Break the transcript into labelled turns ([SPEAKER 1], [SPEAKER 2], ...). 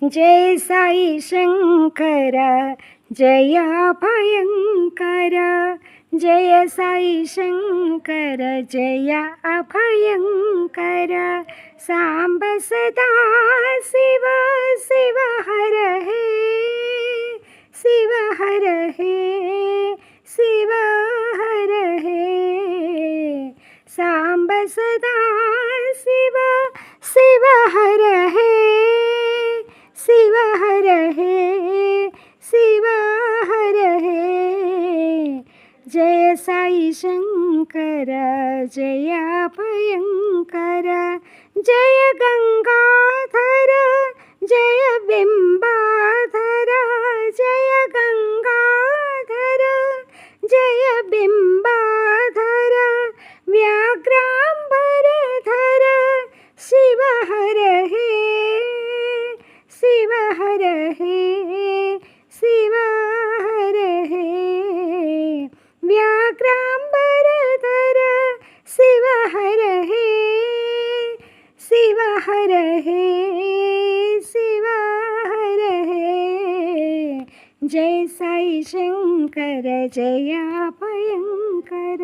[SPEAKER 1] जय साई शंकर जय अभयंकर, जय साई शंकर जय अभयंकर। सांब सदा शिव शिव हर हे, शिव हर हे, शिव हर हे। सांब सदा शिव शिव हर हे, शिव हर हे, शिव हर हे। जय साई शंकर जय अभयंकर, जय गंगाधर जय बिंबाधर, जय गंगाधर जय बिंबाधर। व्याघ्रांबर धर शिव हर हे, शिव हर हे, शिव हर हे। व्याघ्रांबर धर शिव हर हे, शिव हर हे, शिव हर हे। जय साई शंकर जय अभयंकर।